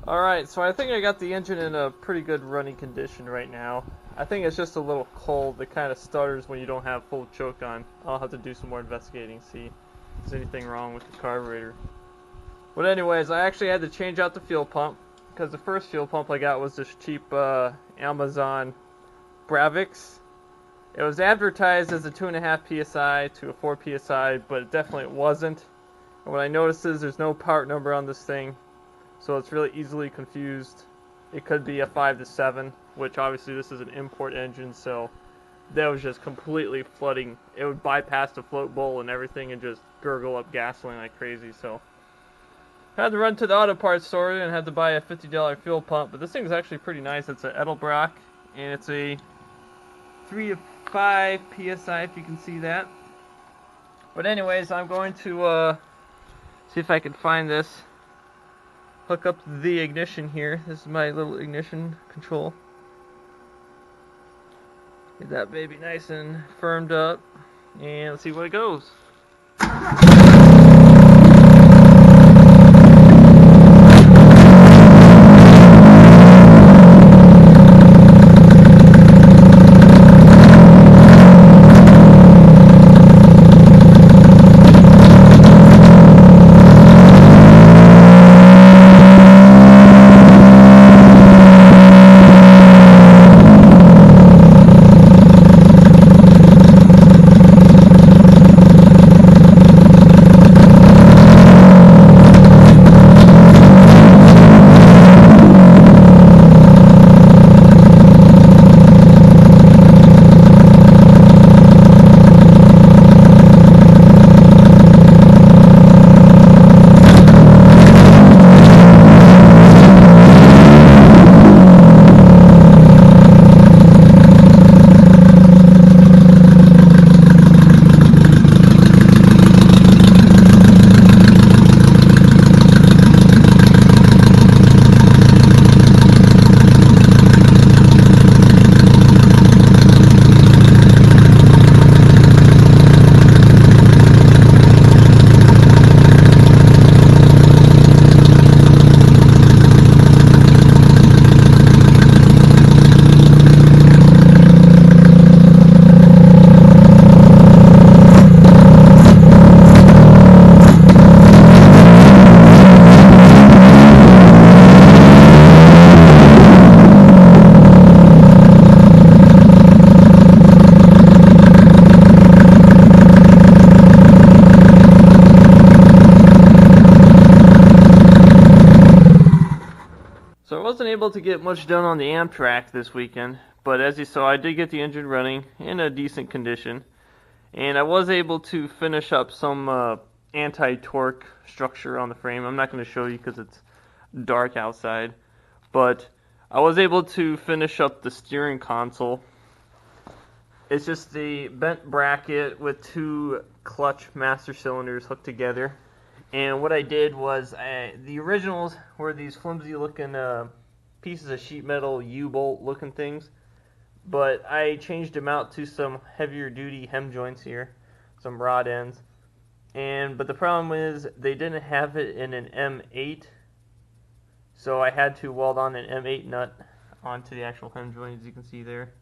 Alright, so I think I got the engine in a pretty good running condition right now. I think it's just a little cold. It kind of stutters when you don't have full choke on. I'll have to do some more investigating, see if there's anything wrong with the carburetor. But anyways, I actually had to change out the fuel pump because the first fuel pump I got was this cheap Amazon Bravix. It was advertised as a 2.5 psi to a 4 psi, but it definitely wasn't. And what I noticed is there's no part number on this thing, so it's really easily confused. It could be a 5 to 7, which obviously this is an import engine, so that was just completely flooding. It would bypass the float bowl and everything and just gurgle up gasoline like crazy. So I had to run to the auto parts store and had to buy a $50 fuel pump. But this thing is actually pretty nice. It's an Edelbrock, and it's a 3 to 5 psi, if you can see that. But anyways, I'm going to see if I can find this. Hook up the ignition here. This is my little ignition control. Get that baby nice and firmed up, and let's see where it goes. So I wasn't able to get much done on the Amtrac this weekend, but as you saw, I did get the engine running in a decent condition, and I was able to finish up some anti-torque structure on the frame. I'm not going to show you because it's dark outside, but I was able to finish up the steering console. It's just a bent bracket with two clutch master cylinders hooked together. And what I did was, the originals were these flimsy looking pieces of sheet metal U-bolt looking things, but I changed them out to some heavier duty hem joints here, some rod ends. But the problem is they didn't have it in an M8, so I had to weld on an M8 nut onto the actual hem joint, as you can see there.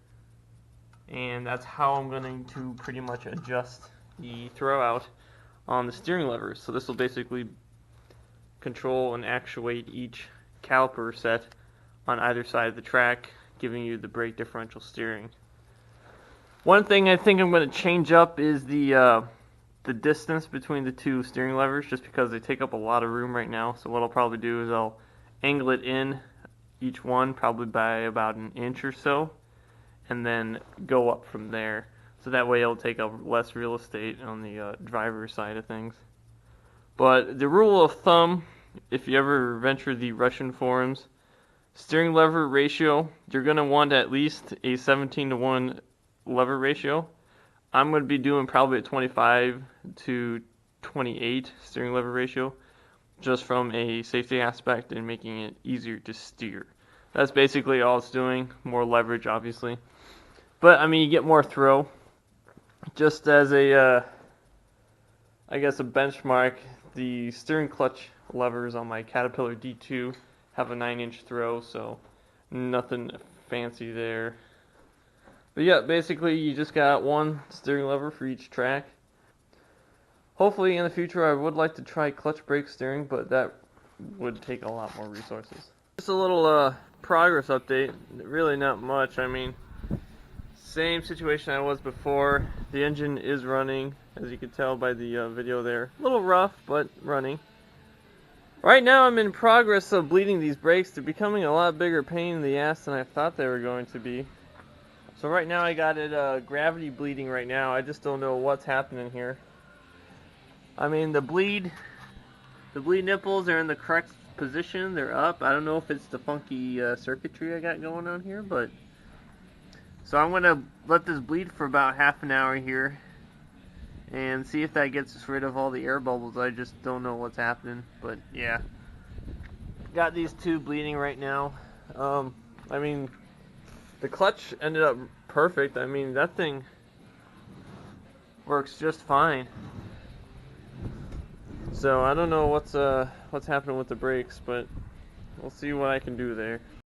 And that's how I'm going to pretty much adjust the throwout on the steering levers. So this will basically control and actuate each caliper set on either side of the track, giving you the brake differential steering. One thing I think I'm going to change up is the distance between the two steering levers, just because they take up a lot of room right now. So what I'll probably do is I'll angle it in each one probably by about an inch or so, and then go up from there. So that way it'll take up less real estate on the driver's side of things. But the rule of thumb, if you ever venture the Russian forums, steering lever ratio, you're going to want at least a 17-to-1 lever ratio. I'm going to be doing probably a 25 to 28 steering lever ratio, just from a safety aspect and making it easier to steer. That's basically all it's doing. More leverage, obviously. But, I mean, you get more throw. Just as a, I guess a benchmark, the steering clutch levers on my Caterpillar D2 have a 9-inch throw, so nothing fancy there. But yeah, basically you just got one steering lever for each track. Hopefully in the future I would like to try clutch brake steering, but that would take a lot more resources. Just a little progress update, really not much. I mean, same situation I was before. The engine is running, as you can tell by the video there. A little rough, but running. Right now I'm in progress of bleeding these brakes. They're becoming a lot bigger pain in the ass than I thought they were going to be. So right now I got it gravity bleeding right now. I just don't know what's happening here. I mean, the bleed nipples are in the correct position. They're up. I don't know if it's the funky circuitry I got going on here, but so I'm gonna let this bleed for about half an hour here and see if that gets rid of all the air bubbles. I just don't know what's happening, but yeah, got these two bleeding right now. I mean, the clutch ended up perfect. I mean, that thing works just fine. So I don't know what's happening with the brakes, but we'll see what I can do there.